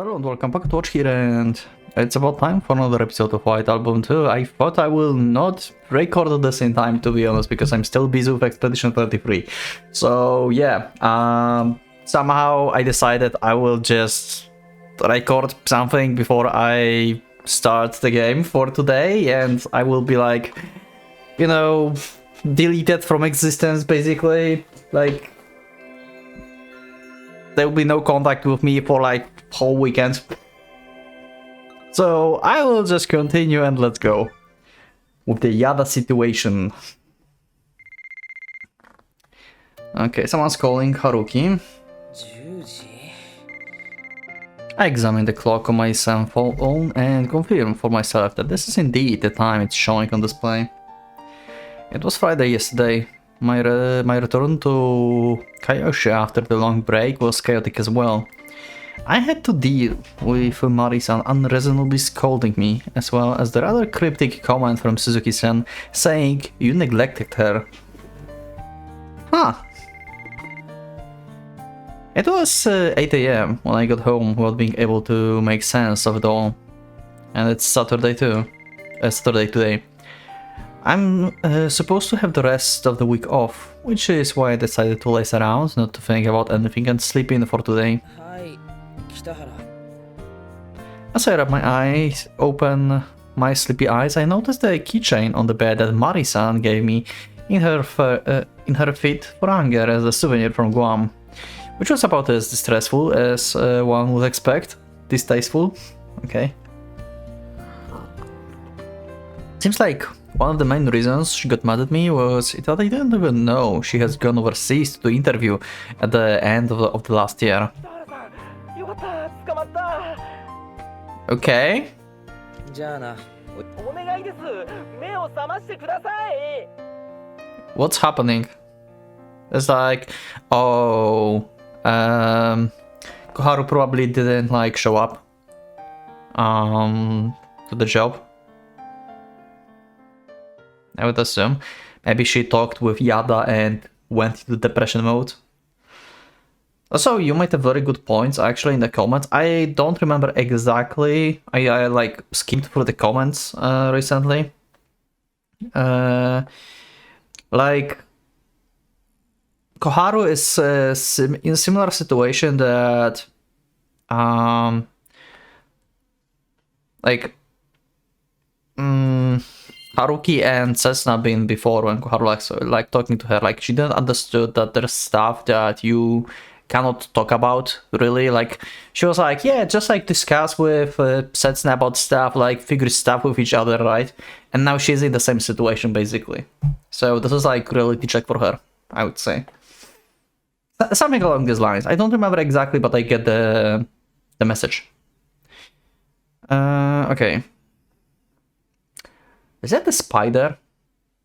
Hello and welcome back to Watch here, and it's about time for another episode of White Album 2. I thought I will not record at the same time, to be honest, because I'm still busy with Expedition 33. So yeah, somehow I decided I will just record something before I start the game for today, and I will be like, you know, deleted from existence basically. Like, there will be no contact with me for like whole weekend. So I will just continue and let's go with the Yada situation. Okay, someone's calling Haruki. I examined the clock on my cell phone and confirmed for myself that this is indeed the time it's showing on display. It was Friday yesterday. My return to Kyoshi after the long break was chaotic as well. I had to deal with Mari-san unreasonably scolding me, as well as the rather cryptic comment from Suzuki-san saying you neglected her. Huh. It was 8 AM when I got home without being able to make sense of it all. And it's Saturday too. Saturday today. I'm supposed to have the rest of the week off, which is why I decided to laze around, not to think about anything and sleep in for today. As I wrap my eyes, open my sleepy eyes, I noticed the keychain on the bed that Mari-san gave me in her fit for anger as a souvenir from Guam, which was about as distressful as one would expect. Distasteful? Okay. Seems like one of the main reasons she got mad at me was that I didn't even know she has gone overseas to do interview at the end of the last year. Okay. What's happening? It's like, oh, Koharu probably didn't like show up to the job. I would assume. Maybe she talked with Yada and went into depression mode. Also, you might have very good points actually in the comments. I don't remember exactly. I like skimmed through the comments recently. Like, Koharu is in a similar situation that Haruki and Cessna been before, when Koharu like talking to her, like she didn't understood that there's stuff that you cannot talk about, really. Like, she was like, yeah, just like discuss with Setsuna about stuff, like figure stuff with each other, right? And now she's in the same situation, basically. So this is like reality check for her, I would say. Something along these lines. I don't remember exactly, but I get the message. Okay. Is that the spider?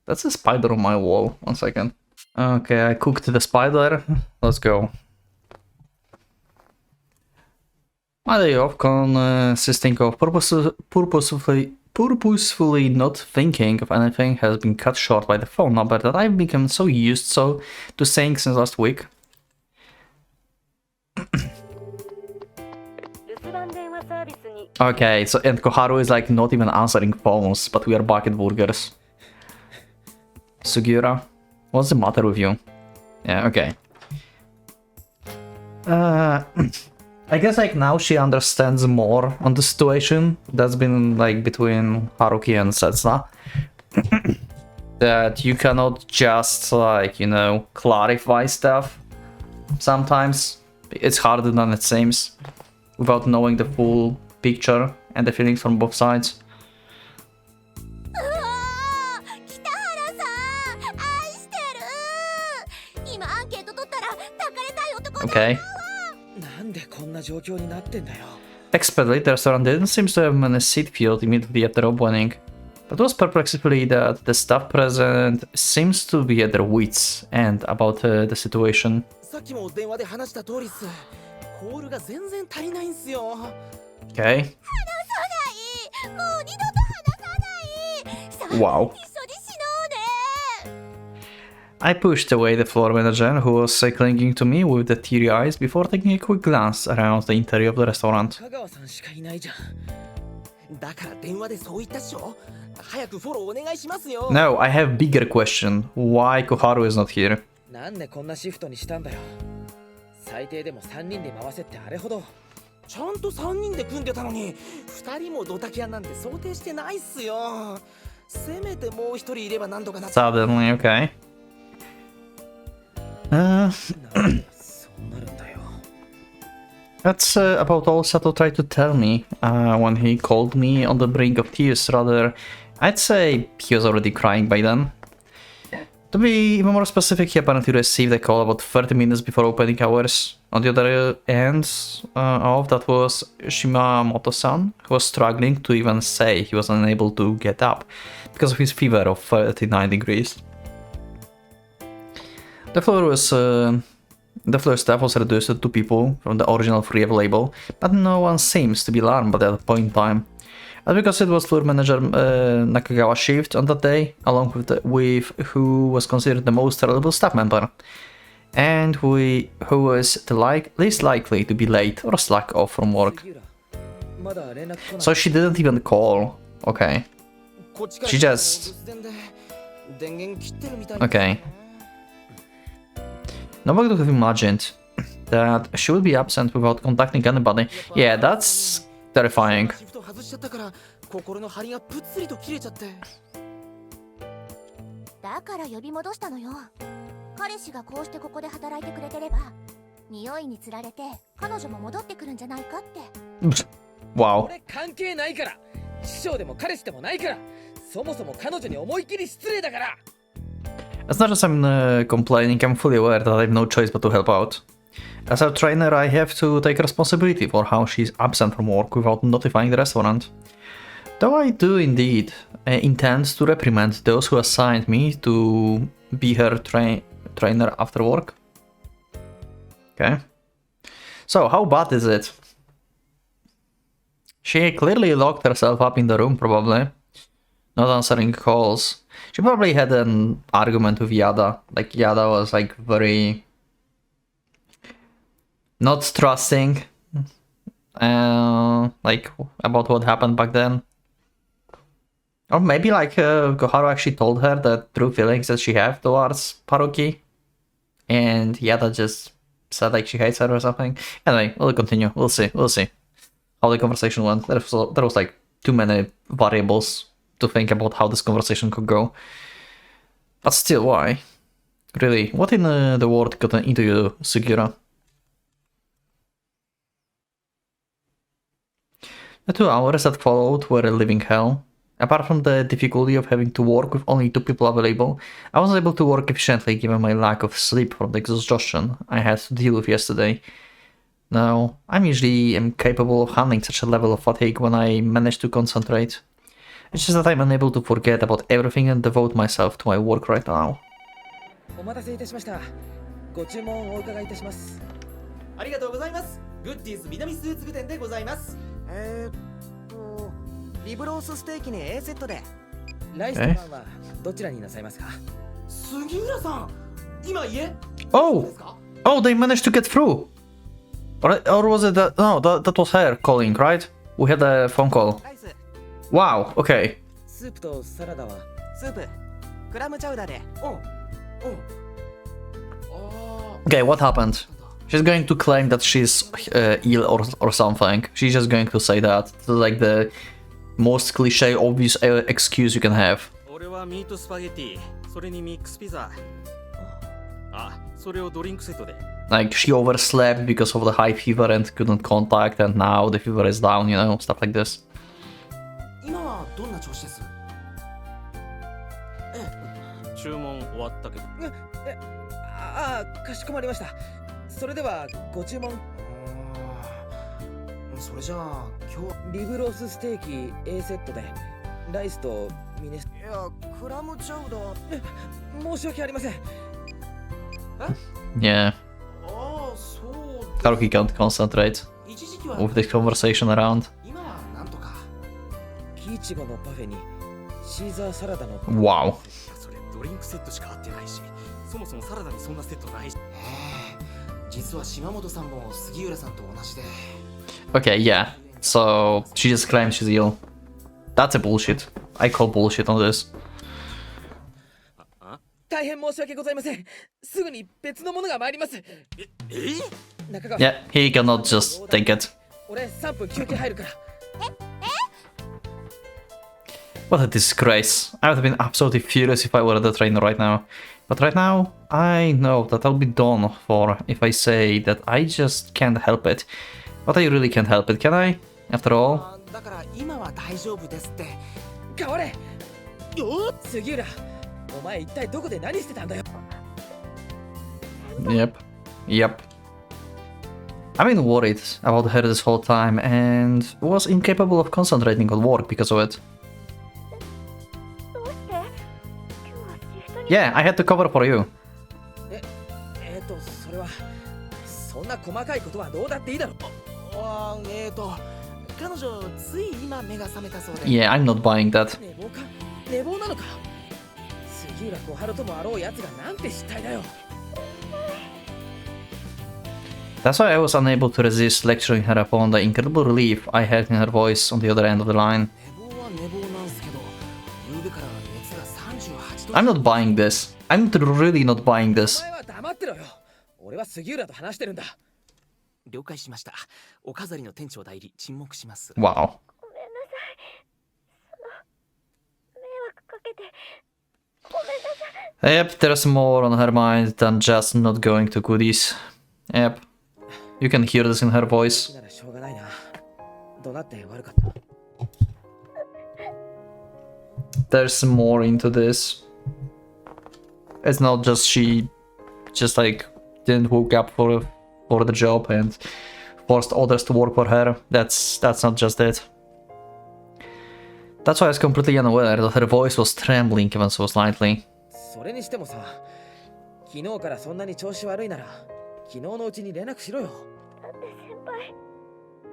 That's a spider on my wall. 1 second. Okay, I cooked the spider. Let's go. My day off consisting of purposefully not thinking of anything has been cut short by the phone number that I've become so used to saying since last week. Okay, so and Koharu is like not even answering phones, but we are back at burgers. Sugiura, what's the matter with you? Yeah, okay. I guess like now she understands more on the situation that's been like between Haruki and Setsuna. That you cannot just like, you know, clarify stuff. Sometimes it's harder than it seems without knowing the full picture and the feelings from both sides. Okay. Expectedly, the restaurant didn't seem to have many seat filled immediately after opening. But was perplexingly that the staff present seems to be at their wits' end about the situation. Okay. Wow. I pushed away the floor manager, who was clinging to me with the teary eyes, before taking a quick glance around the interior of the restaurant. No, I have bigger question. Why Koharu is not here? Suddenly, okay. That's about all Sato tried to tell me when he called me on the brink of tears. Rather, I'd say he was already crying by then. To be even more specific, he apparently received a call about 30 minutes before opening hours. On the other end of that was Shimamoto-san, who was struggling to even say he was unable to get up because of his fever of 39 degrees. The floor staff was reduced to 2 people from the original 3 available, but no one seems to be alarmed by that point in time. That's because it was floor manager Nakagawa's shift on that day, along with who was considered the most reliable staff member, and who was the least likely to be late or slack off from work. So she didn't even call. Okay. She just... Okay. Nobody would have imagined that she would be absent without contacting anybody. Yeah, that's terrifying. Wow. It's not just I'm complaining, I'm fully aware that I have no choice but to help out. As a trainer, I have to take responsibility for how she's absent from work without notifying the restaurant. Though I do indeed intend to reprimand those who assigned me to be her trainer after work. Okay. So, how bad is it? She clearly locked herself up in the room, probably. Not answering calls. She probably had an argument with Yada. Like, Yada was like very... not trusting. Like, about what happened back then. Or maybe like Koharu actually told her the true feelings that she have towards Haruki. And Yada just said like she hates her or something. Anyway, we'll continue. We'll see how the conversation went. There was like too many variables to think about how this conversation could go. But still, why? Really, what in the world got into you, Sugiura? The 2 hours that followed were a living hell. Apart from the difficulty of having to work with only 2 people available, I was able to work efficiently given my lack of sleep from the exhaustion I had to deal with yesterday. Now, I'm usually capable of handling such a level of fatigue when I manage to concentrate. It's just that I'm unable to forget about everything and devote myself to my work right now. Oh, they managed to get through. Or was it that? No, that was her calling, right? We had a phone call. Wow, okay. Okay, what happened? She's going to claim that she's ill or something. She's just going to say that. It's like the most cliche, obvious excuse you can have. Like, she overslept because of the high fever and couldn't contact, and now the fever is down, you know, stuff like this. Yeah. Haruki can't concentrate with this conversation around. Wow. そもそもサラダにそんなセットないし。実は島本さんも杉浦さんと同じで。 Okay, yeah. So she just claims she's ill. That's a bullshit. I call bullshit on this. 大変申し訳ございません。すぐに別のものが参ります。中川。 Yeah, he cannot just take it. 俺3分休憩入るから。 What a disgrace. I would have been absolutely furious if I were at the train right now. But right now, I know that I'll be done for if I say that I just can't help it. But I really can't help it, can I? After all. だから今は大丈夫ですって。変われ。杉浦、お前一体どこで何してたんだよ。 Yep. I've been worried about her this whole time and was incapable of concentrating on work because of it. Yeah, I had to cover for you. それはそんな細かいことはどうだっていいだろう。彼女つい今目が覚めたそうで。 Yeah, I'm not buying that. 寝坊か？寝坊なのか？杉浦小春ともあろうやつがなんて失態だよ。 That's why I was unable to resist lecturing her upon the incredible relief I heard in her voice on the other end of the line. I'm not buying this. I'm really not buying this. お前は黙ってろよ。俺は杉浦と話してるんだ。了解しました。お飾りの店長代理沈黙します。 Wow. Yep, there's more on her mind than just not going to goodies. Yep. You can hear this in her voice. ならしょうがないな。怒鳴って悪かった。 There's more into this. It's not just she just like didn't hook up for the job and forced others to work for her. That's not just it. That's why I was completely unaware that her voice was trembling even so slightly. それにしてもさ、昨日からそんなに調子悪いなら昨日のうちに連絡しろよ。だって先輩、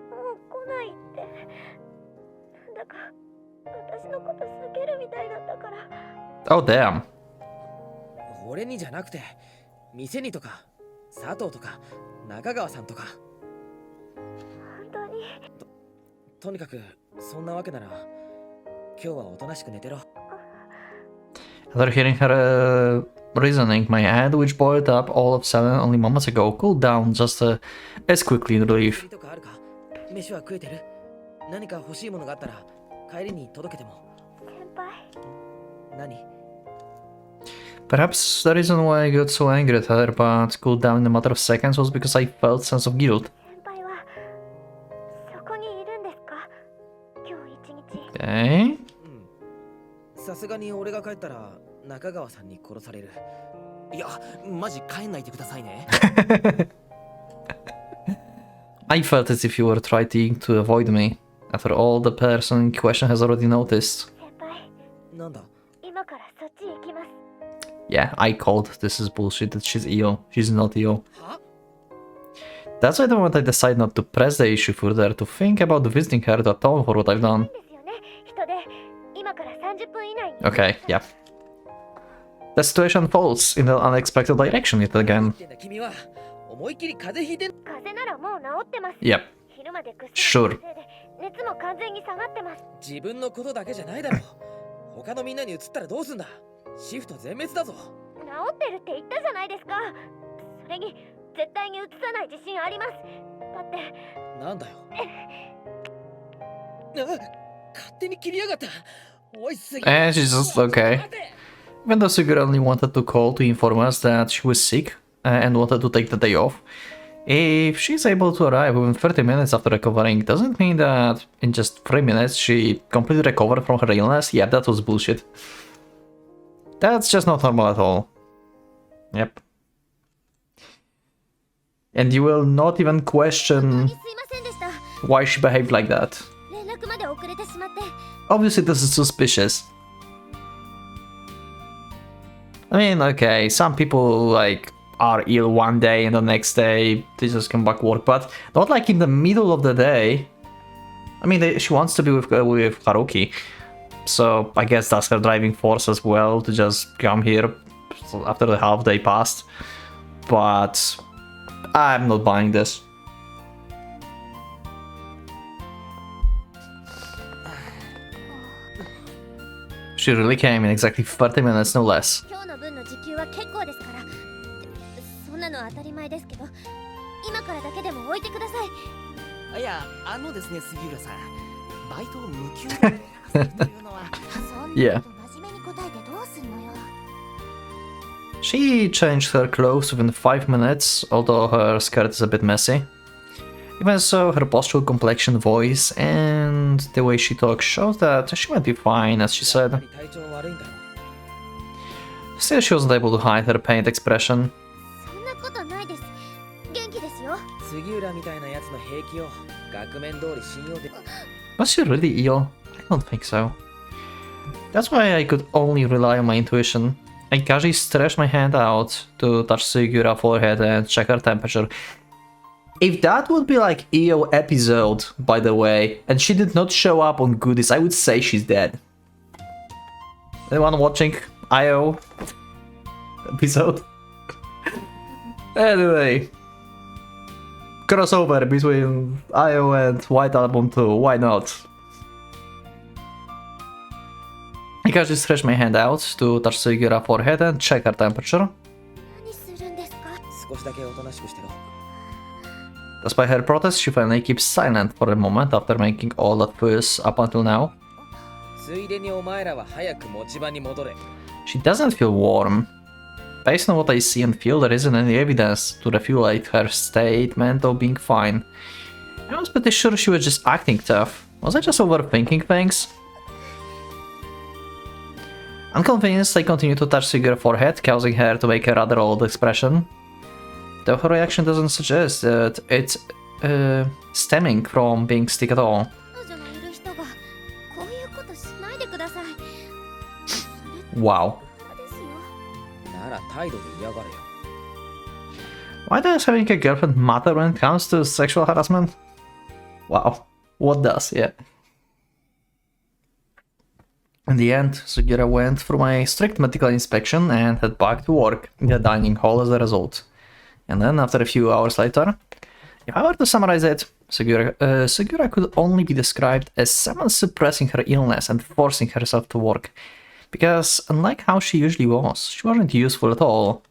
もう来ないって。なんだか私のこと避けるみたいだったから。 Oh damn. 俺にじゃなくて、店にとか、佐藤とか、中川さんとか。本当に。とにかくそんなわけなら、今日はおとなしく寝てろ。 After hearing her reasoning, my head, which boiled up all of a sudden only moments ago, cooled down just as quickly in relief. 飯は食えてる？何か欲しいものがあったら帰りに届けても。先輩。何？ Perhaps the reason why I got so angry at her but cooled down in a matter of seconds was because I felt a sense of guilt. 先輩はそこにいるんですか？今日一日。Okay. さすがに俺が帰ったら中川さんに殺される。いや、マジ帰んないでくださいね。I felt as if you were trying to avoid me. After all, the person in question has already noticed. 先輩。なんだ？今からそっち行きます。 Yeah, I called. This is bullshit that she's ill. She's not ill. は？ That's why the moment I decided not to press the issue further, to think about visiting her to atone for what I've done. ですよね。人で今から30分以内に。 Okay, yeah. The situation falls in an unexpected direction yet again. 君は思いっきり風邪ひいてん。風邪ならもう治ってます。 Yep. 昼までぐっ Sure. せいで熱も完全に下がってます。自分のことだけじゃないだろう。他のみんなに移ったらどうすんだ。シフト全滅だぞ。治ってるって言ったじゃないですか。それに絶対に移さない自信あります。だって。なんだよ。勝手に切りやがった。おいすぎ。 And she's just okay. Even though Sigurd only wanted to call to inform us that she was sick and wanted to take the day off, if she's able to arrive within 30 minutes after recovering, doesn't mean that in just 3 minutes she completely recovered from her illness. Yeah, that was bullshit. That's just not normal at all. Yep. And you will not even question why she behaved like that. Obviously this is suspicious. I mean, okay, some people like are ill one day and the next day they just come back work, but not like in the middle of the day. I mean, she wants to be with Haruki, so I guess that's her driving force as well to just come here after the half day passed. But I'm not buying this. She really came in exactly 30 minutes, no less. 今日の分の時給は結構ですから。そんなの当たり前ですけど、今からだけでも置いてください。いや、ですね、杉浦さん。バイトを無給でやらせるというのは。そんな Yeah. こと真面目に答えてどうすんのよ。She changed her clothes within 5 minutes, although her skirt is a bit messy. Even so, her posture, complexion, voice, and the way she talks shows that she might be fine, as she やっぱ said. り体調悪いんだろ Still, she wasn't able to hide her pained expression. そんなことないです。元気ですよ。杉浦みたいなやつの平気を額面通り信用で Was she really ill? I don't think so. That's why I could only rely on my intuition. I casually stretched my hand out to touch Sugura's forehead and check her temperature. If that would be like EO episode, by the way, and she did not show up on goodies, I would say she's dead. Anyone watching IO episode? Anyway, crossover between IO and White Album2, why not? I casually stretched my hand out to touch Sugura's forehead and check her temperature. 何するんですか。少しだけおとなしくしてろ Despite her protest, she finally keeps silent for a moment after making all that fuss up until now. ついでにお前らは早く持ち場に戻れ She doesn't feel warm. Based on what I see and feel, there isn't any evidence to refute her statement of being fine. I was pretty sure she was just acting tough. Was I just overthinking things? Unconvinced, I continue to touch Sugura's forehead, causing her to make a rather odd expression. Though her reaction doesn't suggest that it's stemming from being sick at all. 彼女のいる人がこういうことしないでください。 Wow. ですよ。なら態度で嫌がれよ Why does having a girlfriend matter when it comes to sexual harassment? Wow. What does, yeah. In the end, Sugura went through my strict medical inspection and had back to work in the dining hall as a result. And then, after a few hours later, if I were to summarize it, Sugura could only be described as someone suppressing her illness and forcing herself to work. Because, unlike how she usually was, she wasn't useful at all.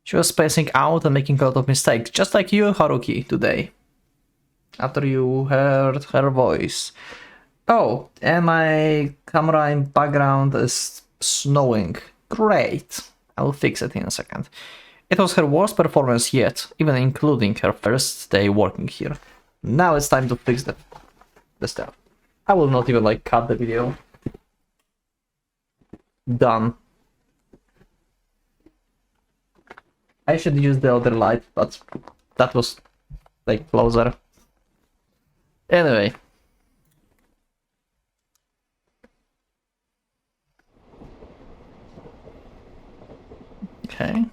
She was spacing out and making a lot of mistakes, just like you, Haruki, today. After you heard her voice. Oh, and my camera in background is snowing. Great. I'll fix it in a second. It was her worst performance yet, even including her first day working here. Now it's time to fix the stuff. I will not even cut the video. Done. I should use the other light, but that was closer. Anyway. Okay.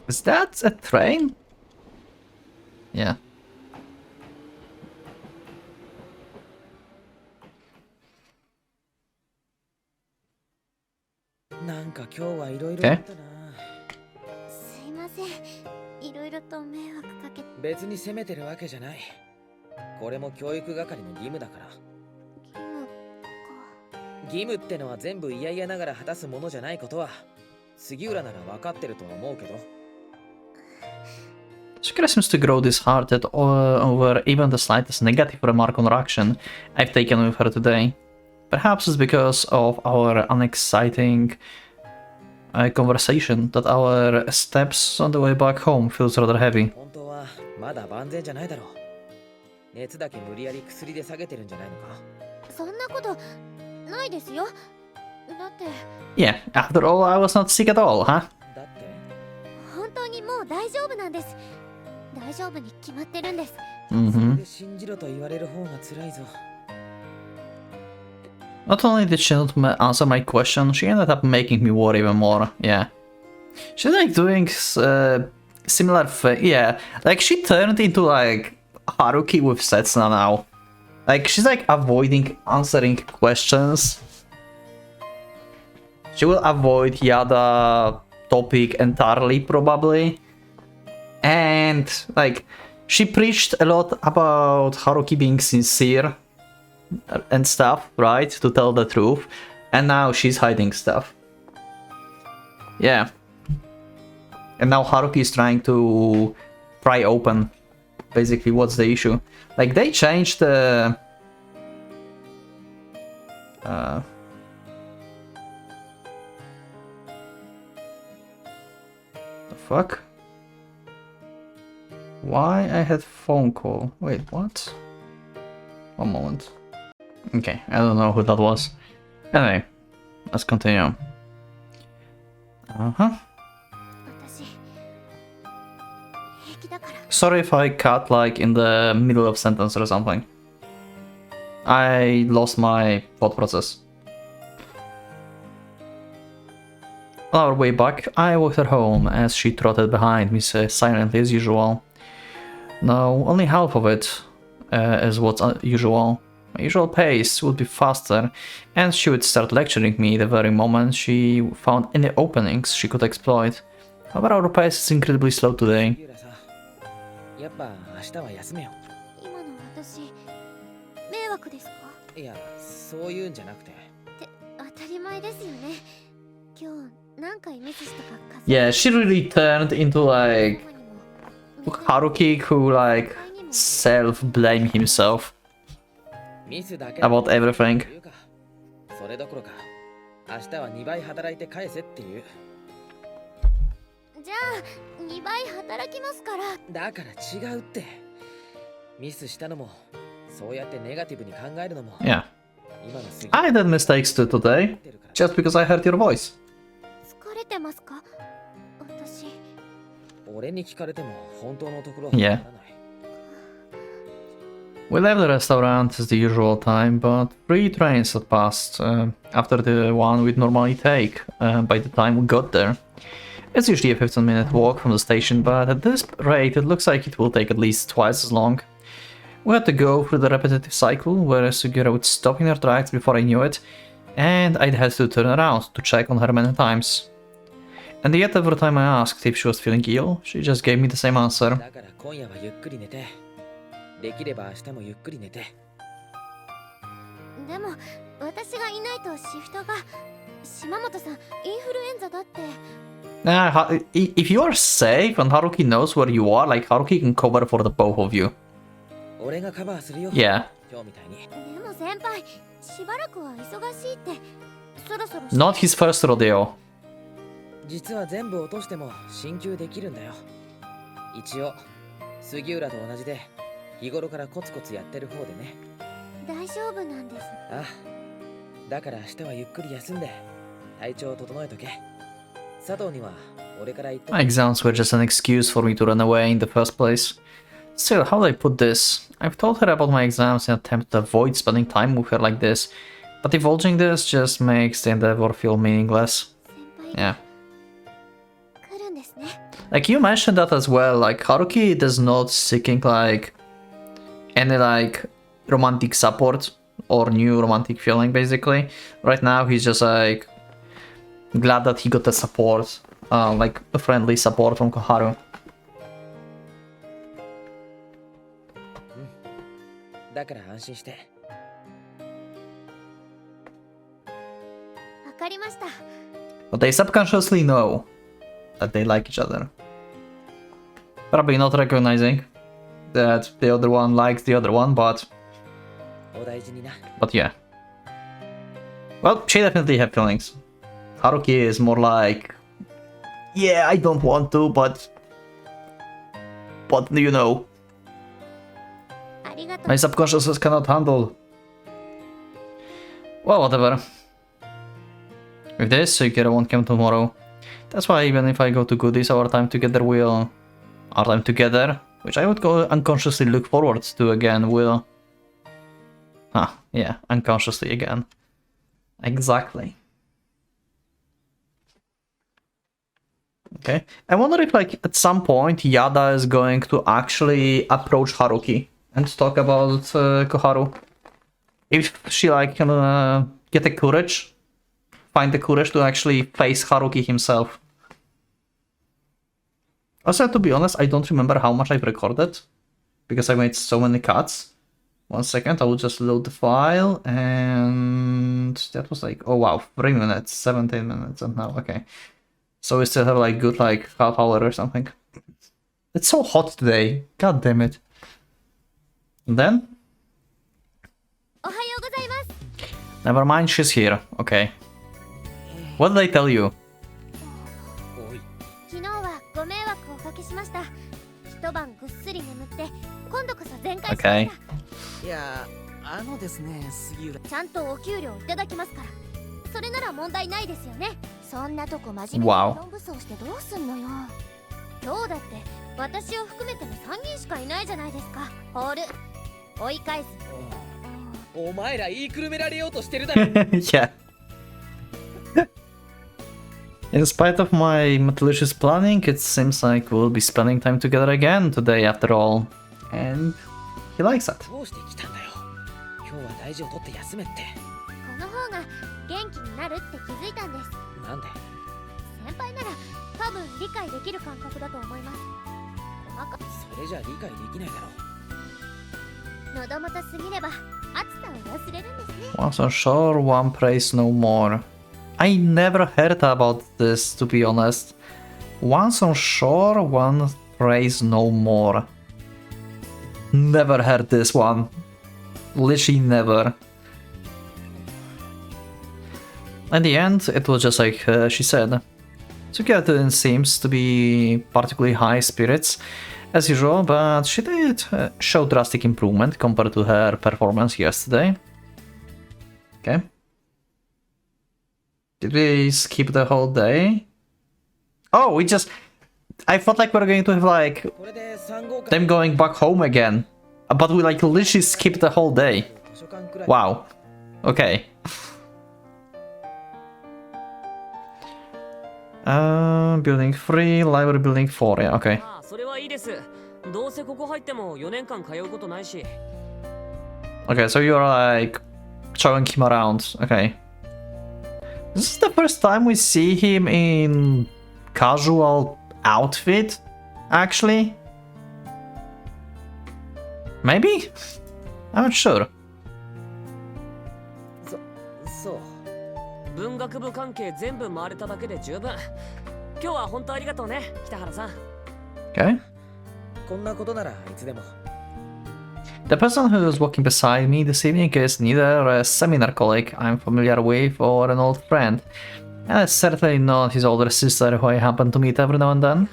Is that a train? Yeah. Okay. すいません。いろいろと迷惑かけて。別に責めてるわけじゃないこれも教育係の義務だから義務ってのは全部嫌々ながら果たすものじゃないことは杉浦なら分かってるとは思うけど Sugura seems to grow disheartened over even the slightest negative remark on her action I've taken with her today. Perhaps it's because of our unexciting conversation that our steps on the way back home feels rather heavy. 本当はまだ万全じゃないだろう熱だけ無理やり薬で下げてるんじゃないのかそんなことないですよ。だって。Yeah, after all, I was not sick at all, huh? だって本当にもう大丈夫なんです。大丈夫に決まってるんです。それで信じろと言われる方が辛いぞ Not only did she not answer my question, she ended up making me worry even more. Yeah. She's doing similar thing. Yeah. She turned into Haruki with Setsuna now. She's avoiding answering questions. She will avoid Yada topic entirely, probably. And, like, she preached a lot about Haruki being sincere and stuff, right? To tell the truth. And now she's hiding stuff. Yeah. And now Haruki is trying to pry open, basically, what's the issue. Like, they changed the... the fuck? Why I had phone call? Wait, what? One moment. Okay, I don't know who that was. Anyway, let's continue. Uh-huh. Sorry if I cut like in the middle of sentence or something. I lost my thought process. On our way back, I walked her home as she trotted behind me silently as usual. No, only half of it is what's usual. My usual pace would be faster, and she would start lecturing me the very moment she found any openings she could exploit. However, our pace is incredibly slow today. やっぱ明日は休めよ。今の私迷惑ですか？いや、そういうんじゃなくて。って当たり前ですよね。今日何回ミスしたか数。Yeah, she really turned into like Haruki who like self-blame himself about everything. それどころか、明日は2倍働いて返せっていう。じゃあ2倍働きますから。だから違うって。ミスしたのも、そうやってネガティブに考えるのも。Yeah. I did mistakes too today, just because I heard your voice. 疲れてますか？私。俺に聞かれても本当のところは Yeah. We left the restaurant at the usual time, but 3 trains had passed after the one we'd normally take by the time we got there. It's usually a 15-minute walk from the station, but at this rate it looks like it will take at least twice as long. We had to go through the repetitive cycle where Sugiura would stop in her tracks before I knew it, and I'd had to turn around to check on her many times. And yet every time I asked if she was feeling ill, she just gave me the same answer. だから今夜はゆっくり寝て。できれば明日もゆっくり寝て。でも私がいないとシフトが島本さんインフルエンザだって。If you are safe and Haruki knows where you are, like Haruki can cover for the both of you. 俺がカバーするよ。 Yeah. 今日みたいに。でも先輩、しばらくは忙しいって。そろそろ。Not his first rodeo. 実は全部落としても進級できるんだよ。一応杉浦と同じで日頃からコツコツやってる方でね。大丈夫なんです。ああ、だから明日はゆっくり休んで体調を整えとけ。佐藤には俺から言っとく。 My exams were just an excuse for me to run away in the first place. Still, how do I put this? I've told her about my exams in an attempt to avoid spending time with her like this, but divulging this just makes the endeavor feel meaningless. Yeah. Like, you mentioned that as well, like, Haruki is not seeking, like, any, like, romantic support or new romantic feeling, basically. Right now, he's just, like, glad that he got the support, like, a friendly support from Koharu. だから安心して。わかりました。 But they subconsciously know that they like each other. Probably not recognizing that the other one likes the other one, but... お大事にな。 But yeah. Well, she definitely have feelings. Haruki is more like... Yeah, I don't want to, but... But, you know... My subconscious cannot handle. Well, whatever. With this, Sugiura won't come tomorrow. That's why even if I go to Goodies, our time together will... Our time together, which I would go unconsciously look forward to again, will... Yeah, unconsciously again. Exactly. Okay. I wonder if, like, at some point, Yada is going to actually approach Haruki and talk about Koharu. If she, like, can get the courage find the courage to actually face Haruki himself. Also, to be honest, I don't remember how much I've recorded because I made so many cuts. 1 second, I will just load the file, and that was like, oh wow, 3 minutes, 17 minutes, and now, okay. So we still have like good like half hour or something. It's so hot today, god damn it. And then? Never mind, she's here, okay. What did I tell you? Okay. いやですね杉浦ちゃんとお給料いただきますからそれなら問題ないですよねそんなとこ真面目に論武装してどうすんのよ今日だって私を含めての3人しかいないじゃないですかホール追い返すお前ら言いくるめられようとしてるだろ Yeah. In spite of my malicious planning, it seems like we'll be spending time together again today after all. And he likes that. どうして来たんだよ今日は大事を取って休めってこの方が元気になるって気づいたんですなんで先輩なら多分理解できる感覚だと思いますそれじゃ理解できないだろ喉元すぎれば暑さを忘れるんですね Once on shore, one prays no more. I never heard about this, to be honest. Once on shore, one prays no more. Never heard this one. Literally never. In the end, it was just like she said. Sukiya seems to be particularly high spirits, as usual, but she did show drastic improvement compared to her performance yesterday. Okay. Did we skip the whole day? Oh, we just... I thought like we were going to have like... them going back home again. But we like literally skipped the whole day. Wow. Okay. Building 3, library building 4, yeah, okay. それはいいです。どうせここ入っても4年間通うことないし。 Okay, so you're like showing him around. Okay. This is the first time we see him in casual outfit, actually. Maybe? I'm not sure. そう文学部関係全部回れただけで十分。今日は本当ありがとうね、北原さん。 Okay. こんなことならいつでも The person who is walking beside me this evening is neither a seminar colleague I'm familiar with or an old friend. And it's certainly not his older sister who I happen to meet every now and then.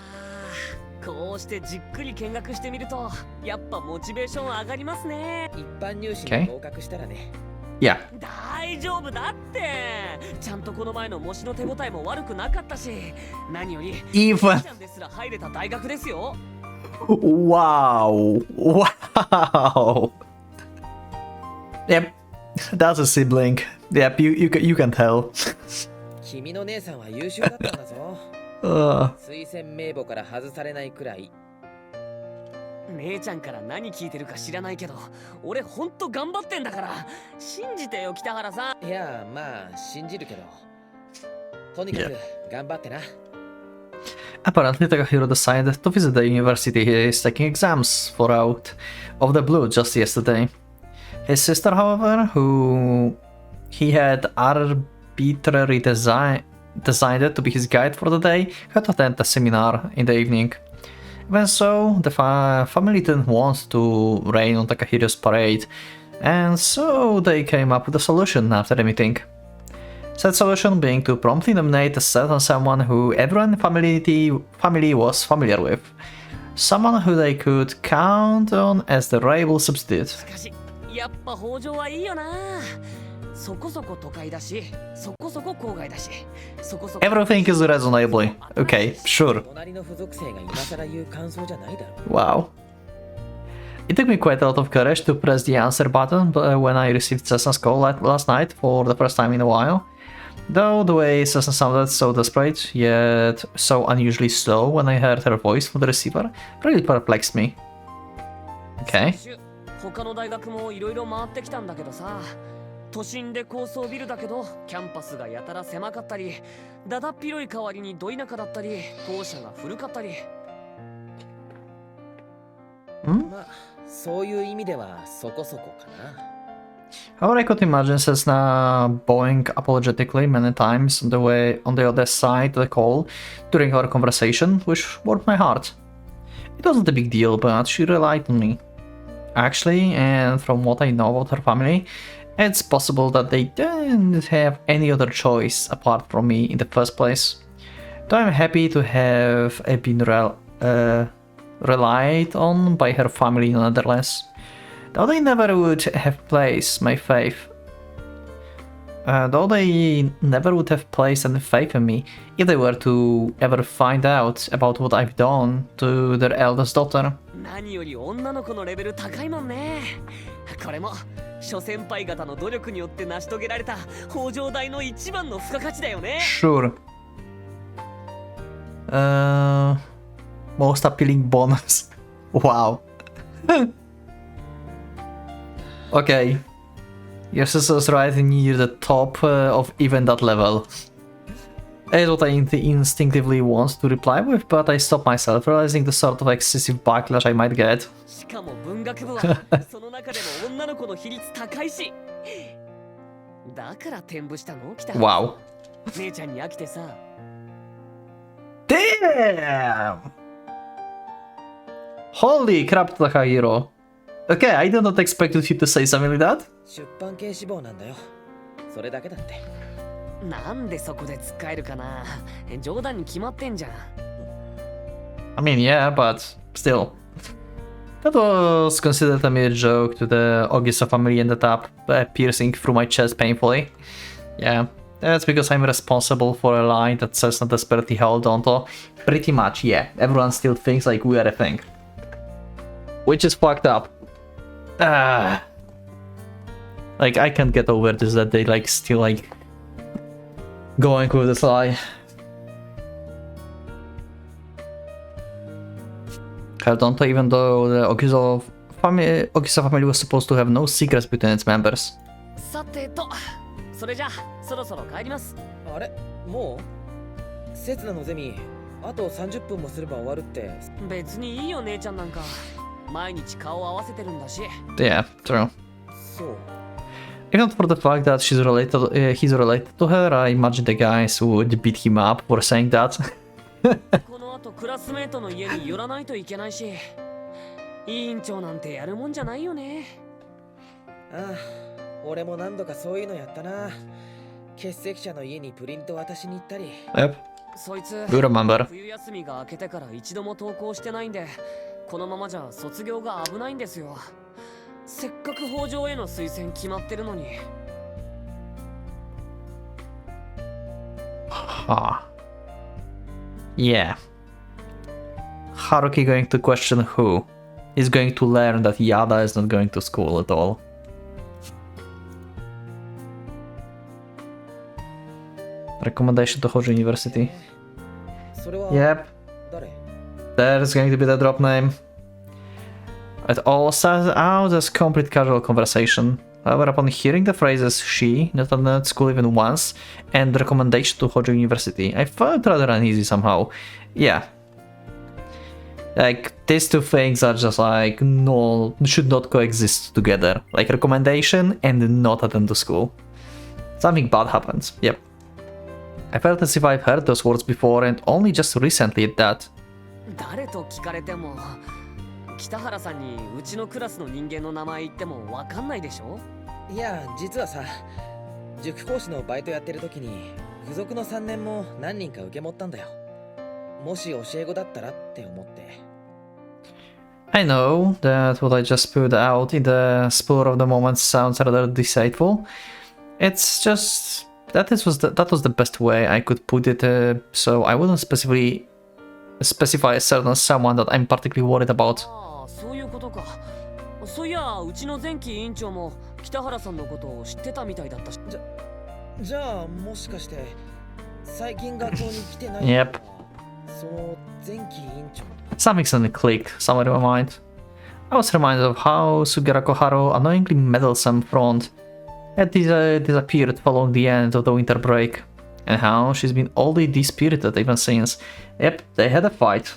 こうしてじっくり見学してみると、やっぱモチベーション上がりますね。一般入試に合格したらね Yeah. 大丈夫だって。ちゃんとこの前の模試の手応えも悪くなかったし、何より Even. ちゃんですら入れた大学ですよ。 Wow. Wow. Yep. That's a sibling. Yep, you can tell. 君の姉さんは優秀だったんだぞ 推薦名簿から外されないくらい 姉ちゃんから何聞いてるか知らないけど、俺ほんと頑張ってんだから、信じてよ北原さん。いやまあ信じるけどとにかく頑張ってな Apparently, Takahiro decided to visit the university he is taking exams for out of the blue just yesterday. His sister, however, who he had arbitrarily decided to be his guide for the day, had to attend the seminar in the evening. Even so, the family didn't want to rain on Takahiro's parade, and so they came up with a solution after the meeting. Said solution being to promptly nominate a certain someone who everyone in the family was familiar with. Someone who they could count on as the reliable substitute. しかし、やっぱ北条はいいよな。そこそこ都会だし、そこそこ郊外だし、そこそこ Everything is reasonably. Okay, sure. 隣の付属生が今更言う感想じゃないだろ Wow. It took me quite a lot of courage to press the answer button when I received Cessna's call last night for the first time in a while. Though the way Cessna sounded so desperate, yet so unusually slow when I heard her voice from the receiver, really perplexed me. Okay. 他の大学もいろいろ回ってきたんだけどさ、都心で高層ビルだけどキャンパスがやたら狭かったり、だだっ広い代わりにど田舎だったり、校舎が古かったり。まあそういう意味ではそこそこかな。 However, I could imagine Cessna bowing apologetically many times on the way on the other side of the call during our conversation, which warmed my heart. It wasn't a big deal, but she relied on me. Actually, and from what I know about her family, it's possible that they didn't have any other choice apart from me in the first place. Though I'm happy to have been relied on by her family nonetheless. Though they never would have placed my faith. Though they never would have placed any faith in me if they were to ever find out about what I've done to their eldest daughter. 何より女の子のレベル高いもんね。これも諸先輩方の努力によって成し遂げられた北条大の一番の付加価値だよね。Sure. Most appealing bonus. Wow. Okay. Your sister's right near the top of even that level. Is what I instinctively want to reply with, but I stop myself, realizing the sort of excessive backlash I might get. しかも文学部はその中でも女の子の比率高いし。だから転部したの？北原。Wow. 姉ちゃんに飽きてさ。Damn! Holy crap, Takahiro. Okay, I did not expect you to say something like that. 出版系志望なんだよ。それだけだって。なんでそこで使えるかな。冗談に決まってんじゃん。I mean, yeah, but still. That was considered a mere joke to the Ogisa family ended up piercing through my chest painfully. Yeah, that's because I'm responsible for a line that Cessna desperately held onto. Pretty much, yeah. Everyone still thinks like we are a thing. Which is fucked up. Like, I can't get over this that they like still like going with this lie. Held on to even though the Ogisa family was supposed to have no secrets between its members. さてと、それじゃそろそろ帰ります。あれもう刹那のゼミあと30分もすれば終わるって。別にいいよ姉ちゃんなんか。毎日顔合わせてるんだし。Yeah, true. そう。If not for the fact that he's related to her, I imagine the guys would beat him up for saying that. この後クラスメートの家に寄らないといけないし、委員長なんてやるもんじゃないよね。ああ、俺も何度かそういうのやったな。欠席者の家にプリント渡しに行ったり。Yep. そいつ You remember. 冬休みが明けてから一度も登校してないんで、このままじゃ卒業が危ないんですよ。せっかく北条への推薦決まってるのに。Ah. Yeah. Haruki going to question who? He's going to learn that Yada is not going to school at all. Recommendation to Hojo University. それは Yep. 誰？ There's going to be the drop name. It all started out as complete casual conversation. However, upon hearing the phrases she, not attended school even once, and the recommendation to Hojo University, I felt rather uneasy somehow. Yeah. Like, these two things are just like, no, should not coexist together. Like, recommendation and not attend to school. Something bad happens, yep. I felt as if I've heard those words before and only just recently at that. 誰と聞かれても、北原さんにうちのクラスの人間の名前言ってもわかんないでしょ？いや、実はさ、塾講師のバイトやってる時に付属の3年も何人か受け持ったんだよ。もし教え子だったらって思って。I know that what I just put out in the spur of the moment sounds rather deceitful. It's just that that was the best way I could put it, so I wouldn't specify a certain someone that I'm particularly worried about. ああ、そういうことか。そういや、うちの前期委員長も北原さんのことを知ってたみたいだったし。じゃあもしかして最近学校に来てない Yep. その前期委員長。 Something suddenly clicked somewhere in my mind. I was reminded of how Sugera Koharu annoyingly meddlesome front had disappeared following the end of the winter break, and how she's been oddly dispirited ever since. Yep, they had a fight.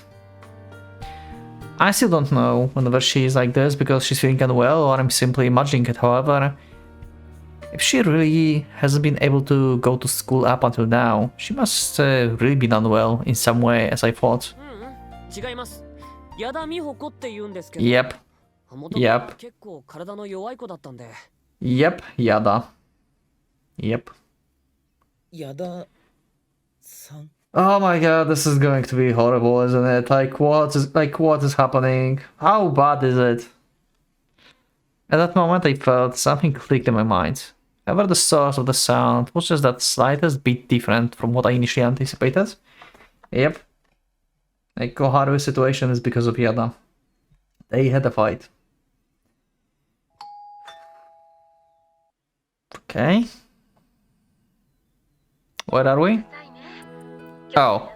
I still don't know whether she's like this because she's feeling unwell or I'm simply imagining it. However, if she really hasn't been able to go to school up until now, she must really been unwell in some way, as I thought. Yep. Yep. Yep, Yada. Yep. Yada-san. Oh my god, this is going to be horrible, isn't it? What is happening? How bad is it? At that moment I felt something clicked in my mind. However, the source of the sound was just that slightest bit different from what I initially anticipated. Yep. Koharu's situation is because of Yada. They had a fight. Okay. Where are we? Oh.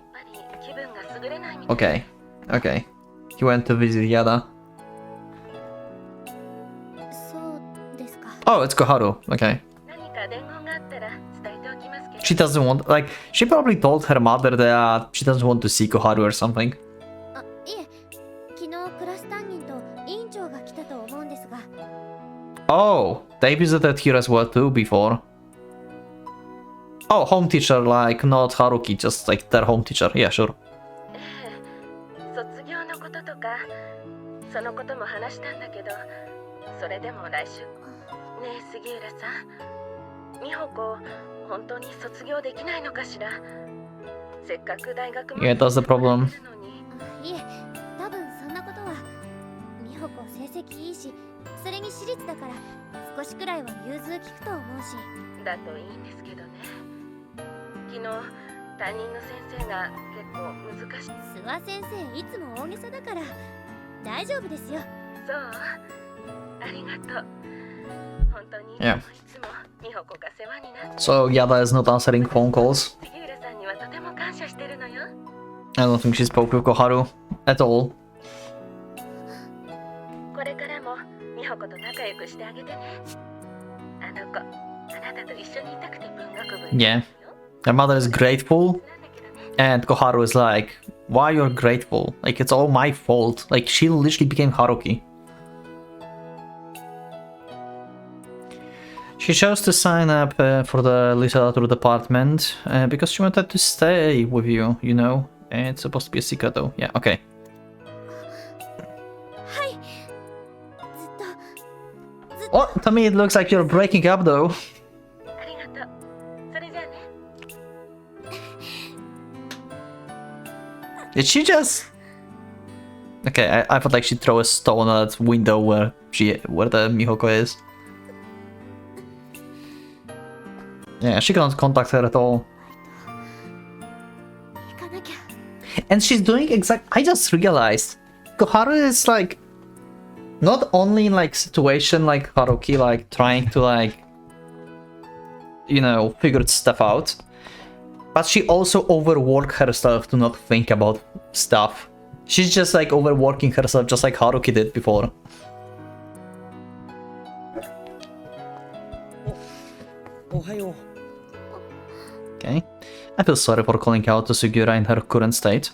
Okay. Okay. He went to visit Yada. Oh, it's Koharu. Okay. She doesn't want, like, she probably told her mother that she doesn't want to see Koharu or something. Oh, they visited here as well too before. Oh, home teacher, like not Haruki, just like their home teacher. Yeah, sure. Yeah, that's the problem. Yeah. So Yada is not answering phone calls. I don't think she spoke with Koharu at all. Yeah. Her mother is grateful, and Koharu is like, why you're grateful? Like, it's all my fault. Like, she literally became Haruki. She chose to sign up for the literature department because she wanted to stay with you, you know? And it's supposed to be a secret though. Yeah, okay. Oh, to me it looks like you're breaking up though. Did she just... Okay, I thought like she'd throw a stone at that window where the Mihoko is. Yeah, she can't contact her at all. And she's doing I just realized Koharu is like not only in like situation like Haruki, like trying to like, you know, figure stuff out, but she also overworked herself to not think about stuff. She's just like overworking herself just like Haruki did before. Okay. I feel sorry for calling out to Sugiura in her current state,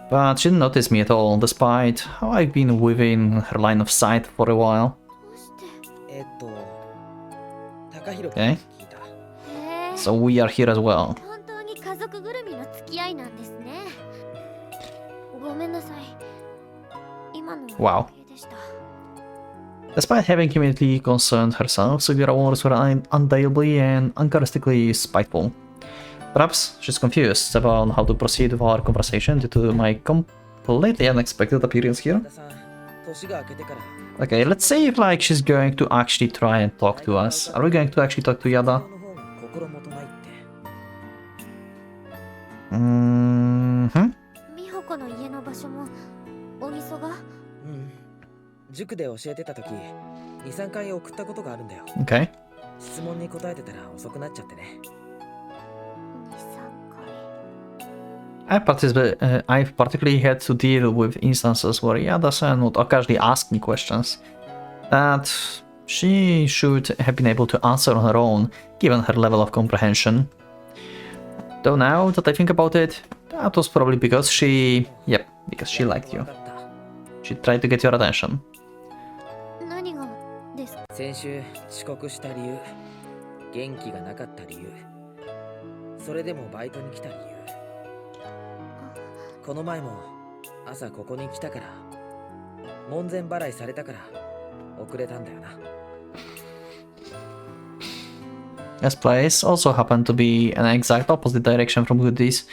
but she didn't notice me at all, despite how I've been within her line of sight for a while. Okay. So we are here as well. Wow. Despite having immediately concerned herself, Sugiura words were undeniably and uncharacteristically spiteful. Perhaps she's confused about how to proceed with our conversation due to my completely unexpected appearance here. Okay, let's see if like she's going to actually try and talk to us. Are we going to actually talk to Yada? Mm-hmm. Okay. I've particularly had to deal with instances where Yada-san would occasionally ask me questions that she should have been able to answer on her own, given her level of comprehension. Though now that I think about it, that was probably because she... Yep, because she liked you. She tried to get your attention. 何がですか？先週遅刻した理由、元気がなかった理由、それでもバイトに来た理由。この前も朝ここに来たから、門前払いされたから遅れたんだよな。This place also happened to be an exact opposite direction from Goody's,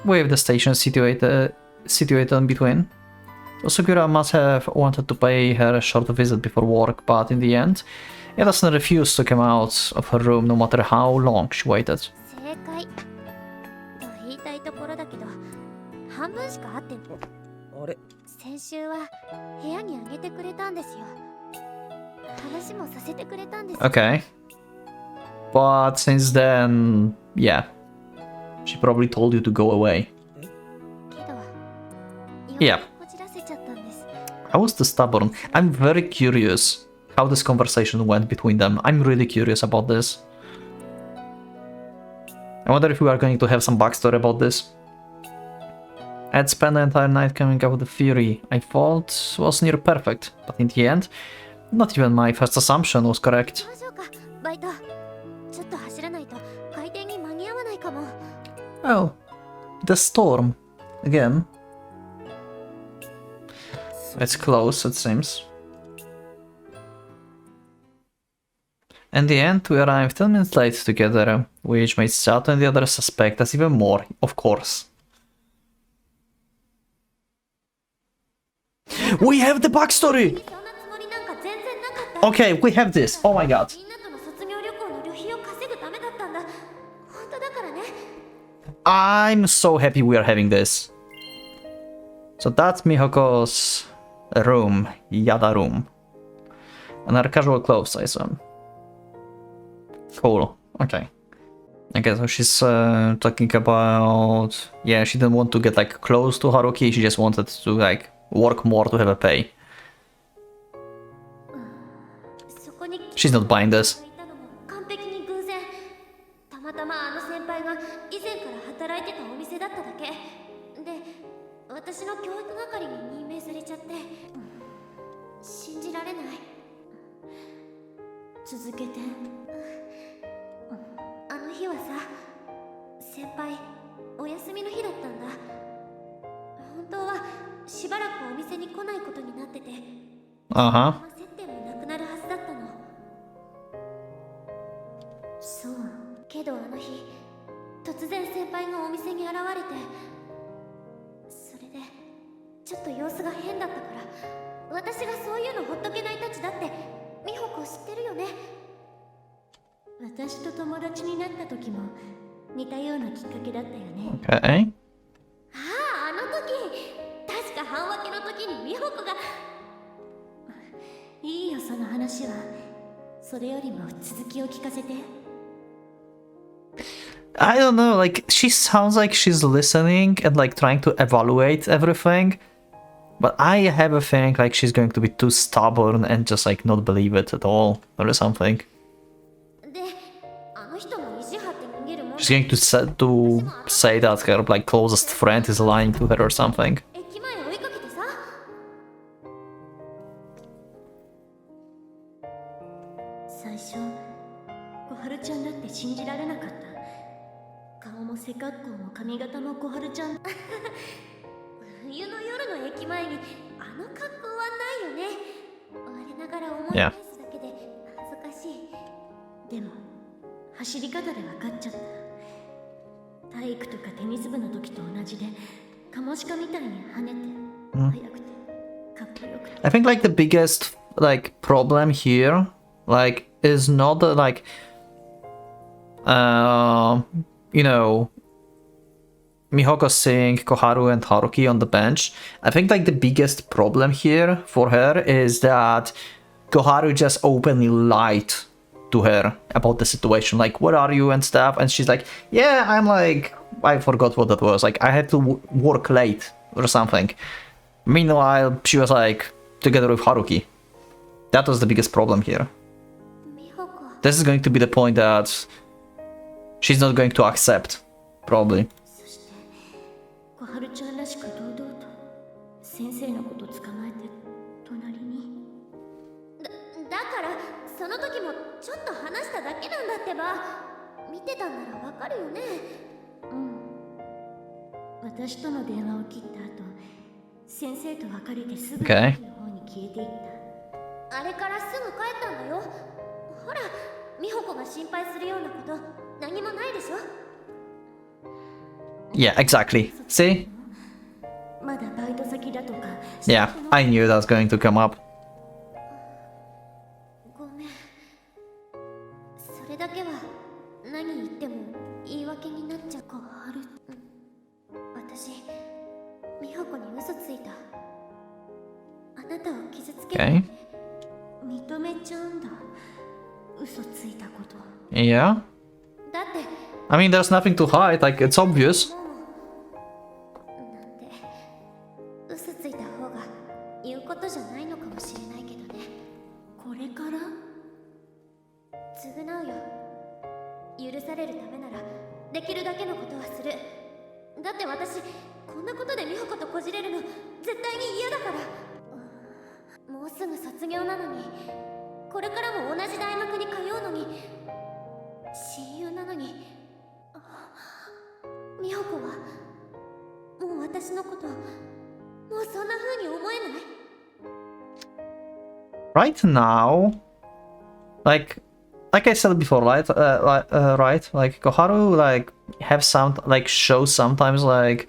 with the station situated in between. Osugura must have wanted to pay her a short visit before work, but in the end, Edison refused to come out of her room no matter how long she waited. 正解と言いたいところだけど、半分しか会ってん。あれ、先週は部屋にあげてくれたんですよ。話もさせてくれたんです。 Okay. But since then, yeah. She probably told you to go away. けど、 Yeah. こじらせちゃったんです。 I was too stubborn. I'm very curious how this conversation went between them. I'm really curious about this. I wonder if we are going to have some backstory about this. I had spent the entire night coming up with a theory I thought was near perfect, but in the end, not even my first assumption was correct. どうしようか、バイト。ちょっと走らないと開店に間に合わないかも。 Oh, the storm. Again. It's close, it seems. In the end, we arrived 10 minutes late together, which made Sato and the others suspect us even more, of course. We have the backstory! そんなつもりなんか全然なかった。 Okay, we have this. Oh my god. みんなとの卒業旅行の旅費を稼ぐためだったんだ。本当だからね。I'm so happy we are having this. So that's Mihoko's room, Yada room. And her casual clothes, I assume. Cool. Okay. Okay, so she's talking about... Yeah, she didn't want to get like close to Haruki, she just wanted to like work more to have a pay. そこに She's not buying this. いたのも完璧に偶然。たまたまあの先輩が以前から働いてたお店だっただけ。で、私の教育係に任命されちゃって。信じられない。続けて。あの日はさ、先輩お休みの日だったんだ。本当はしばらくお店に来ないことになってて、 Uh-huh. 接点もなくなるはずだったの。そう。けどあの日、突然先輩がお店に現れて、それでちょっと様子が変だったから、私がそういうのほっとけないたちだって美穂子知ってるよね。私と友達になった時も似たようなきっかけだったよね。 Okay. ああ、あの時確か半分けの時に美穂子が。いいよ、その話は。それよりも続きを聞かせて。 I don't know, like, she sounds like she's listening and like trying to evaluate everything. But I have a feeling like she's going to be too stubborn and just like not believe it at all or something. で、あの人も意地張って逃げるもん。 She's going to say that her like closest friend is lying to her or something. 駅前追いかけてさ。最初、小春ちゃんだって信じられなかった。顔も背格好も髪型も小春ちゃん。冬の夜の駅前にあの格好はないよね。我ながら思い返すだけで恥ずかしい。でも走り方で分かっちゃった。体育とかテニス部の時と同じで、カモシカみたいに跳ねて、速くてかっこよくて。 I think like the biggest like problem here like is not the, like you know, Mihoko seeing Koharu and Haruki on the bench. I think like the biggest problem here for her is that Koharu just openly lied to her about the situation, like, where are you and stuff, and she's like, yeah, I'm like, I forgot what that was, like, I had to work late or something. Meanwhile, she was like together with Haruki. That was the biggest problem here. This is going to be the point that she's not going to accept, probably. そして小春ちゃんらしく堂々と先生のこと捕まえて隣にだからその時もちょっと話しただけなんだってば見てたんならわかるよね私との電話を切った後先生と別れてすぐにの方に消えていったあれからすぐ帰ったんだよほら美穂子が心配するようなこと何もないでしょ Yeah, exactly. See? まだバイト先だとか Yeah, I knew that was going to come up. ごめんそれだけは何言っても言い訳になっちゃう小春私美穂子に嘘ついたあなたを傷つけ Okay. 認めちゃうんだ嘘ついたこと Yeah. だって I mean, there's nothing to hide, like, it's obvious. なんて嘘ついた方が言うことじゃないのかもしれないけどねこれから償うよ許されるためならできるだけのことはするだって私こんなことで美穂子とこじれるの絶対に嫌だからもうすぐ卒業なのにこれからも同じ大学に通うのに親友なのに美穂子はもう私のこともうそんな風に思えない Right now, like I said before, right? Right? Like Koharu, like have some, like show sometimes, like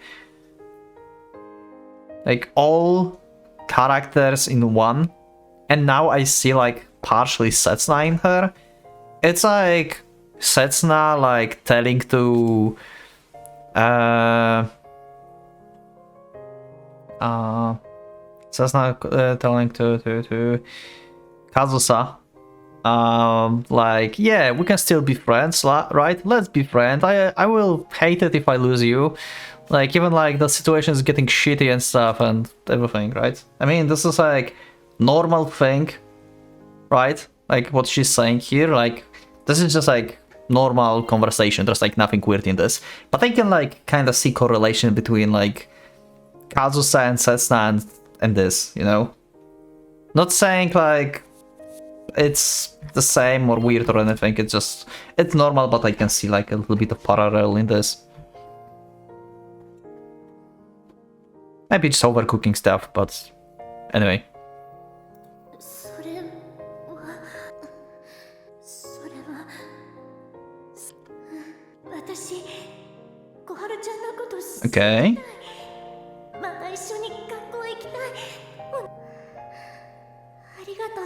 all characters in one, and now I see like partially Setsuna in her. It's like Setsuna like telling to Setsuna telling to Kazusa, like, yeah, we can still be friends, right? Let's be friends. I will hate it if I lose you. Like, even like the situation is getting shitty and stuff and everything, right? I mean, this is like normal thing, right? Like what she's saying here, like this is just like normal conversation. There's like nothing weird in this. But I can like kind of see correlation between like Kazusa and Setsuna and this, you know? Not saying like it's the same or weird or anything, it's normal, but I can see like a little bit of parallel in this. Maybe just overcooking stuff, but anyway. それは私小春ちゃんのこと知りたい Okay. また一緒に学校行きたいありがとう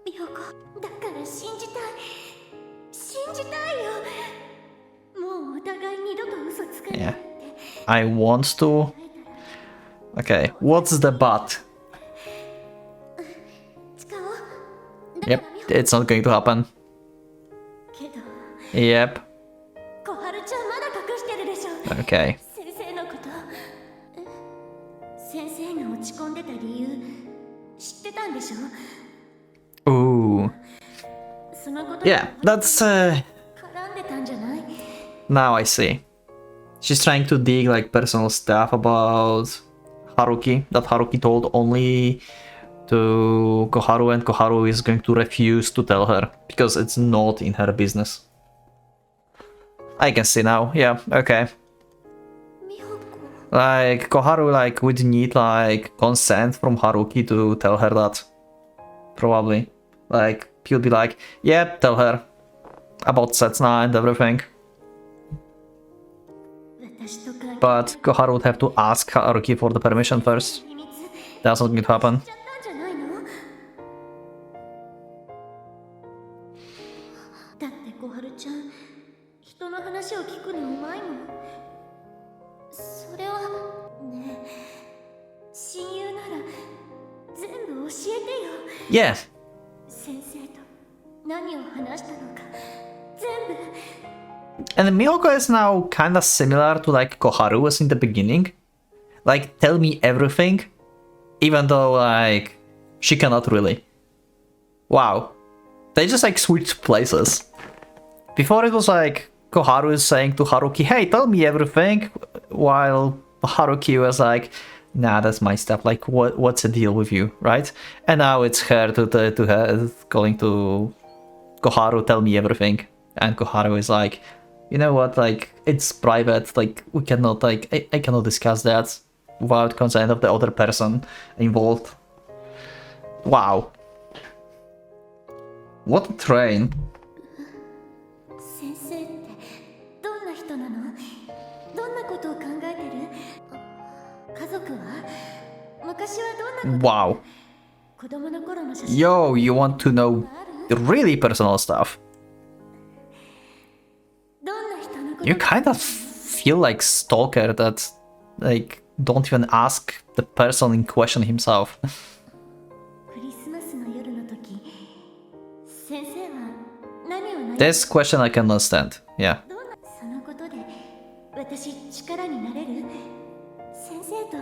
美穂子だから信じたいよもうお互い二度と嘘つかないって I want to. Okay, what's the but? 誓おう Yep, it's not going to happen. けど Yep. 小春ちゃんまだ隠してるでしょ Okay. 先生のこと先生が落ち込んでた理由知ってたんでしょ Ooh. そのこと Yeah, that's 絡んでたんじゃない now I see. She's trying to dig like personal stuff about Haruki that Haruki told only to Koharu, and Koharu is going to refuse to tell her because it's not in her business. I can see now. Yeah, okay. 美穂子 Like Koharu like would need like consent from Haruki to tell her that. Probably. Like he'll be like, yeah, tell her about Setsuna and everything. 私と関係 But Koharu would have to ask Haruki for the permission first. 秘密 That's not going to happen. しちゃったんじゃないのだって小春ちゃん人の話を聞くのうまいもんそれはねえ親友なら全部教えてよ Yeah. 先生と何を話したのか全部 And Miyoko is now kind of similar to like Koharu was in the beginning. Like, tell me everything, even though like she cannot really. Wow. They just like switched places. Before it was like Koharu is saying to Haruki, hey, tell me everything, while Haruki was like, nah, that's my stuff, like what's the deal with you, right? And now it's her to her calling to Koharu, tell me everything. And Koharu is like, you know what, like it's private, like we cannot, like I cannot discuss that without consent of the other person involved. Wow. What a train. 先生ってどんな人なの？どんなことを考えてる？家族は？昔はどんなこと？ Wow. 子供の頃の写真 Yo, you want to know really personal stuff. どんな人のこと？ You kind of feel like stalker that like don't even ask the person in question himself. クリスマスの夜の時、先生は何を悩ん This question I can understand. Yeah. どんなそのことで私力になれる？先生と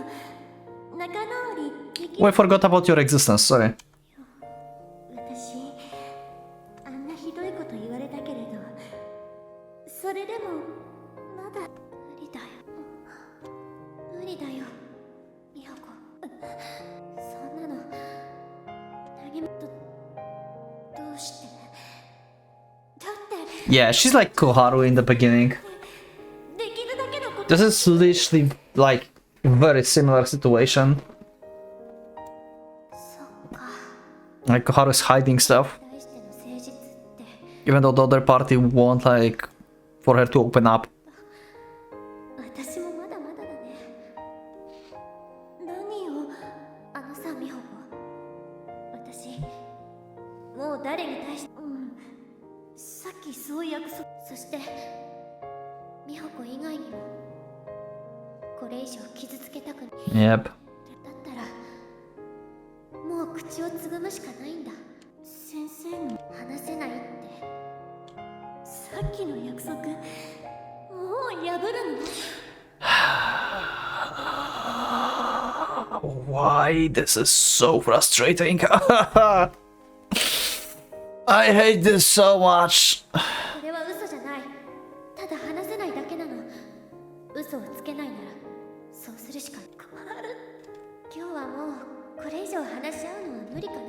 仲直りでき Oh, る？ I forgot about your existence, sorry. 私あんなひどいこと言われたけれど、それでもまだ無理だよ。無理だよ、美穂子。そんなの何もどうして？だって Yeah, she's like Koharu in the beginning. できるだけのこと This is literally like very similar situation. そっか。 Like Koharu is hiding stuff. 対しての誠実って Even though the other party want like for her to open up. 私もまだまだだね。何をあのさ美穂子、私もう誰に対してさっきそう約束、そして美穂子以外にもこれ以上傷つけたくない。 Yep. だったらもう口をつぐむしかないんだ。先生に話せないってさっきの約束もう破るの？ Why this is so frustrating. I hate this so much. これは嘘じゃない。ただ話せないだけなの。嘘をつけないならそうするしかない。今日はもうこれ以上話し合うのは無理かな。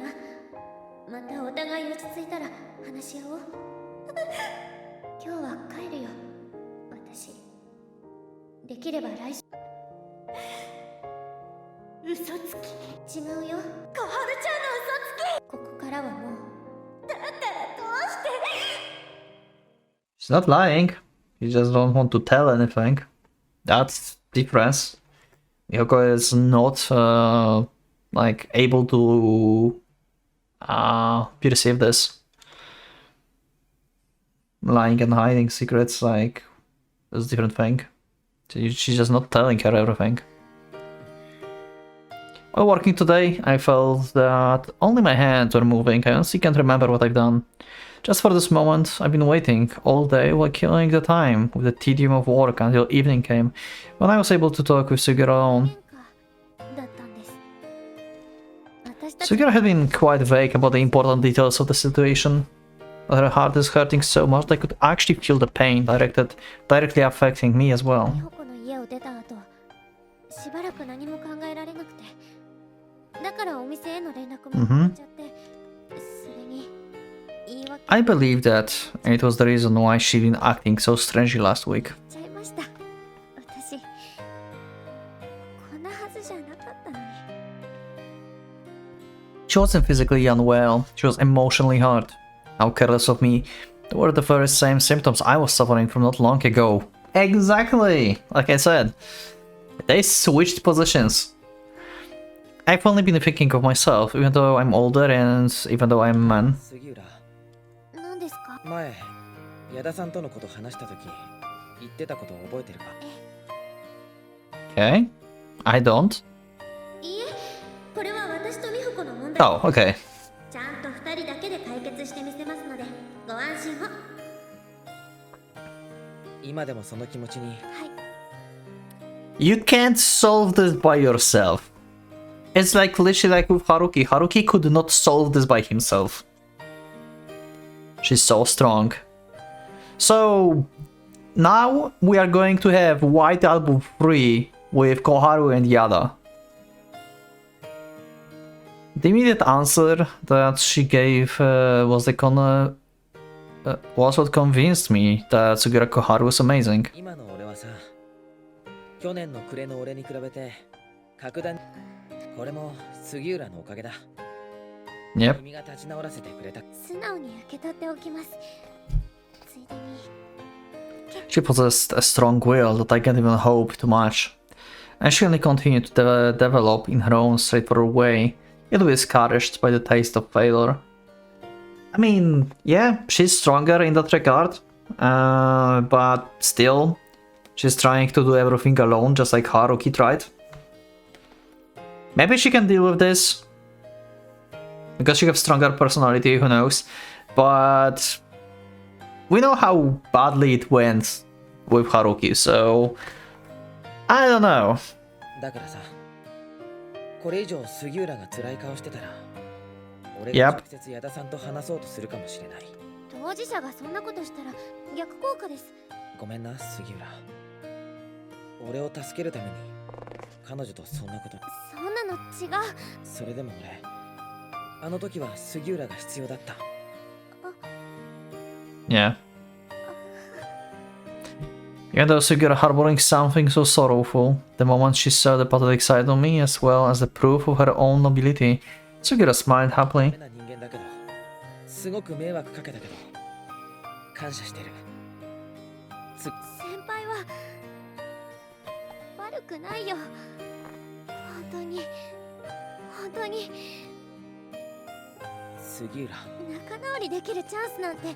またお互い落ち着いたら話し合おう。今日は帰るよ。私できれば来週。嘘つき？違うよ。小春ちゃんの嘘つき。ここからはもう。だったらどうして？ She's not lying. You just don't want to tell anything. That's difference. Miyoko is not like able to perceive this. Lying and hiding secrets, like, is a different thing. She's just not telling her everything. While working today, I felt that only my hands were moving. I honestly can't remember what I've done. Just for this moment, I've been waiting all day while killing the time with the tedium of work until evening came, when I was able to talk with Sugira alone. だったんです。私たち Sugira had been quite vague about the important details of the situation. But her heart is hurting so much that I could actually feel the pain directly affecting me as well. 美穂子の家を出た後、しばらく何も考えられなくて、だからお店への連絡も止まっちゃって、それに言い訳 I believe that it was the reason why she'd been acting so strangely last week. ちゃいました。私こんなはずじゃなかったのに。 She wasn't physically unwell, she was emotionally hurt. How careless of me. They were the very same symptoms I was suffering from not long ago. Exactly! Like I said, they switched positions. I've only been thinking of myself, even though I'm older and even though I'm a man. 杉浦、何ですか？前矢田さんとのこと話した時言ってたことを覚えてるか？ Okay. I don't. いいえ、これは私と美穂子の問題。 Oh, okay. ちゃんと二人だけで解決してみせますので、ご安心を。今でもその気持ちに。はい。 You can't solve this by yourself. It's like literally like with Haruki. Haruki could not solve this by himself. She's so strong. So now we are going to have White Album 3 with Koharu and Yada. The immediate answer that she gave was what convinced me that Sugiura Koharu was amazing. 今の俺はさ、去年の暮れの俺に比べて格段、これも杉浦のおかげだ。 Yep. 君が立ち直らせてくれた。素直に受け取っておきます。ついでに She possessed a strong will that I can't even hope to match, and she only continued to develop in her own straightforward way, yet discouraged by the taste of failure. I mean, yeah, she's stronger in that regard, but still, she's trying to do everything alone, just like Haruki tried. Maybe she can deal with this, because she has stronger personality, who knows, but we know how badly it went with Haruki, so I don't know. だからさ、これ以上杉浦が辛い顔してたら、俺が直接矢田さんと話そうとするかもしれない。当事者がそんなことしたら逆効果です。ごめんな、杉浦。俺を助けるために彼女とそんなこと。そんなの違う。それでも俺、あの時は杉浦が必要だった。Yeah. Even though Sugiura harboring something so sorrowful, the moment she saw the pathetic side of me as well as the proof of her own nobility, Sugiura smiled happily. 人間だけど、すごく迷惑かけたけど、感謝してる。先輩は悪くないよ。本当に本当に。杉浦。仲直りできるチャンスなんて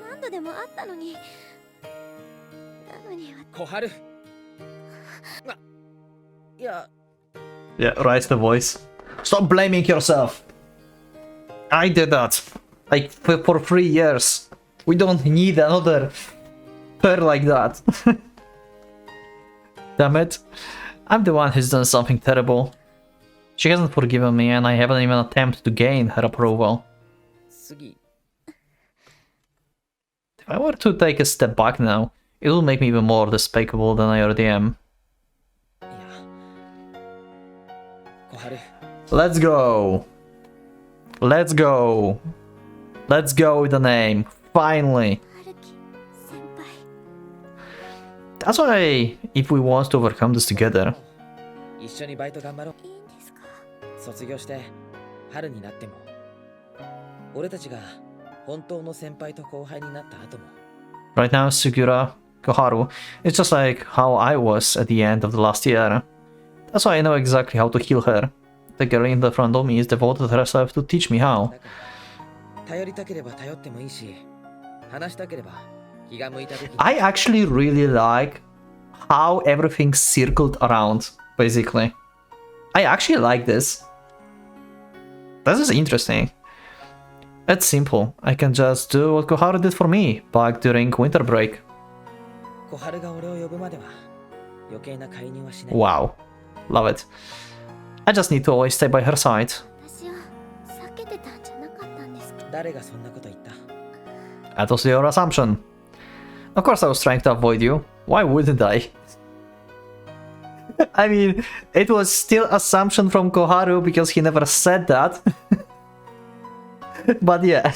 何度でもあったのに。なのに小春。いや。Yeah, raise the voice. Stop blaming yourself. I did that. Like for 3 years. We don't need another pair like that. Damn it. I'm the one who's done something terrible. She hasn't forgiven me and I haven't even attempted to gain her approval. If I were to take a step back now, it will make me even more despicable than I already am. Let's go! Let's go! Let's go with the name, finally! That's why, if we want to overcome this together... 一緒にバイト頑張ろう。卒業して春になっても、俺たちが本当の先輩と後輩になった後も。Right now, Sugiura Koharu is just like how I was at the end of the last year. That's why I know exactly how to heal her. The girl in the front of me is devoted herself to teach me how. 頼りたければ頼ってもいいし、話したければ気が向いた時に。I actually really like how everything circled around, basically. I actually like this. This is interesting. It's simple. I can just do what Koharu did for me back during winter break. Wow. Love it. I just need to always stay by her side. That was your assumption. Of course I was trying to avoid you. Why wouldn't I? I mean, it was still assumption from Koharu because he never said that. But yeah.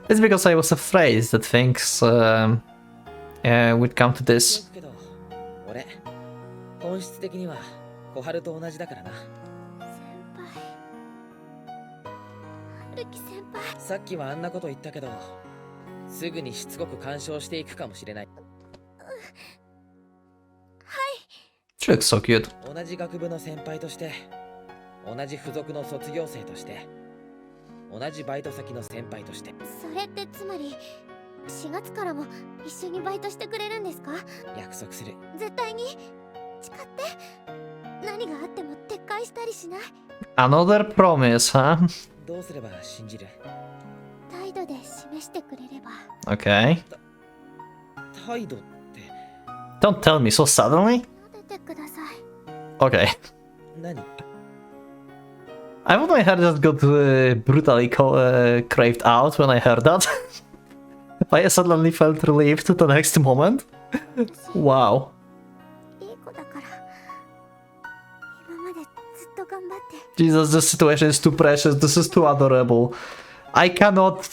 It's because I was afraid that things would come to this. She looks so cute. 同じ学部の先輩として、同じ付属の卒業生として、同じバイト先の先輩として。それってつまり4月からも一緒にバイトしてくれるんですか？約束する。絶対に誓って。何があっても撤回したりしない。Another promise, huh? どうすれば信じる？態度で示してくれれば。Okay. 態度って。Don't tell me so suddenly. Okay. I thought my hair just got brutally craved out when I heard that. I suddenly felt relieved the next moment. Wow. いい子だから今までずっと頑張って Jesus, this situation is too precious. This is too adorable. I cannot...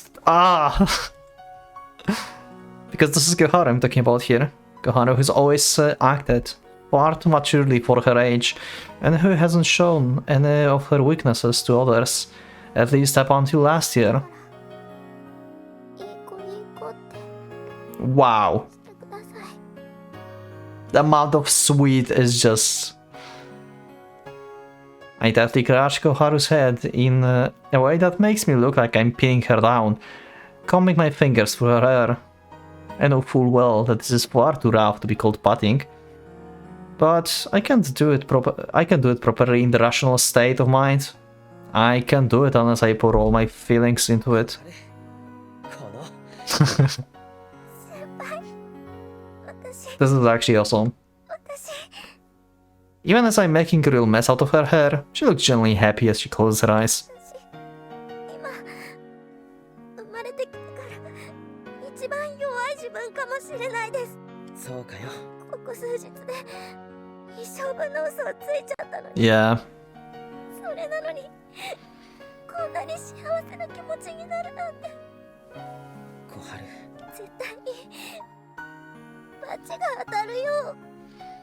Because this is Koharu I'm talking about here. Koharu who's always acted far too maturely for her age, and who hasn't shown any of her weaknesses to others, at least up until last year. いい子いい子って Wow. してください The amount of sweet is just... I tightly crush Koharu's head in a way that makes me look like I'm pinning her down, combing my fingers through her hair. I know full well that this is far too rough to be called patting, but I can't do it properly in the rational state of mind. I can't do it unless I pour all my feelings into it. この 私 This is actually awesome. 私 Even as I'm making a real mess out of her hair, she looks genuinely happy as she closes her eyes. 今生まれてきてから一番弱い自分かもしれないですそうかよ。ここ数日で一生分の嘘をついちゃったのに Yeah. それなのにこんなに幸せな気持ちになるなんて小春。絶対に罰が当たるよ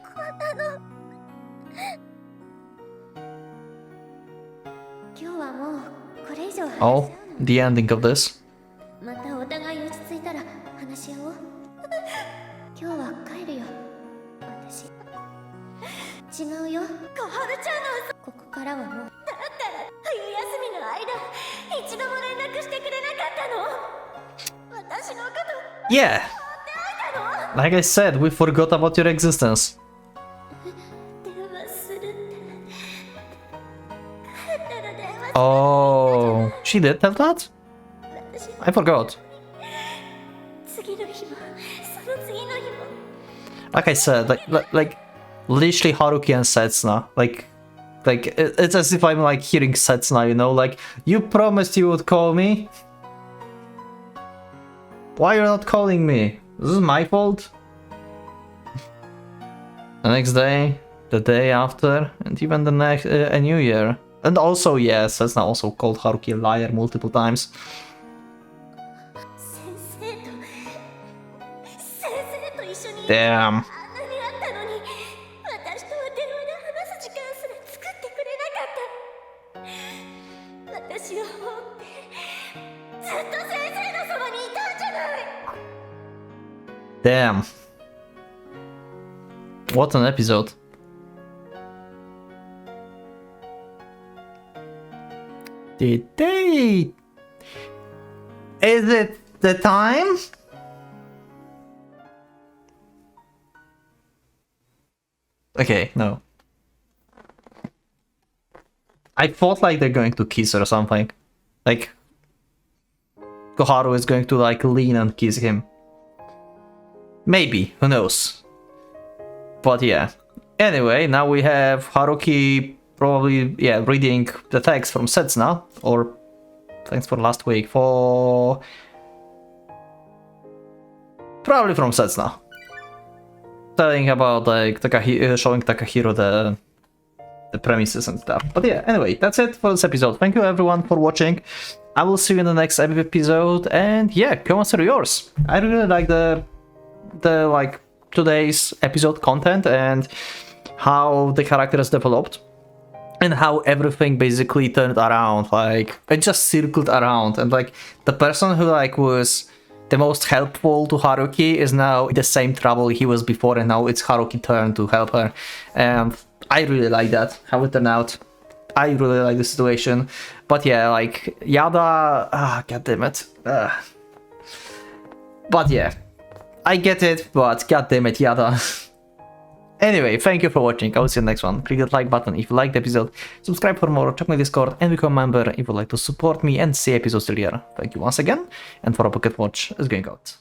こんなの今日はもうこれ以上話し合う Oh, the ending of this. またお互い落ち着いたら話し合おう今日は帰るよ私違うよ小春ちゃんの嘘ここからはもうだったら冬休みの間一度も連絡してくれなかったの私のこと Yeah. Like I said, we forgot about your existence. 電話するって帰ったら電話 Oh, she did tell that? 私 I forgot. 次の日もその次の日も Like I said, like literally Haruki and Setsuna. Like it's as if I'm like hearing Setsuna, you know? Like, you promised you would call me. Why you're not calling me? This is my fault. The next day, the day after, and even the next a new year. And also, yes, Setsuna also called Haruki a liar multiple times. 先生と一緒に Damn. あんなにあったのに私とは電話で話す時間すら作ってくれなかった私を放ってずっと先生のそばにいたんじゃない Damn. What an episode. Did they... Is it the time? Okay, no. I thought like they're going to kiss or something. Like, Koharu is going to like lean and kiss him. Maybe, who knows. But yeah. Anyway, now we have Haruki probably, yeah, reading the text from Setsuna, or thanks for last week, for... Probably from Setsuna. Telling about like showing Takahiro the premises and stuff. But yeah, anyway, that's it for this episode. Thank you everyone for watching. I will see you in the next episode, and yeah, comments are yours. I really like the like today's episode content and how the character is developed and how everything basically turned around. Like, it just circled around, and like the person who like was the most helpful to Haruki is now in the same trouble he was before, and now it's Haruki's turn to help her. And I really like that, how it turned out. I really like the situation. But yeah, like, Yada... god damn it. But yeah, I get it, but god damn it, Yada. Anyway, thank you for watching. I will see you in the next one. Click that like button if you liked the episode, subscribe for more, check my Discord, and become a member if you would like to support me and see episodes earlier. Thank you once again, and for a Pocket Watch is going out.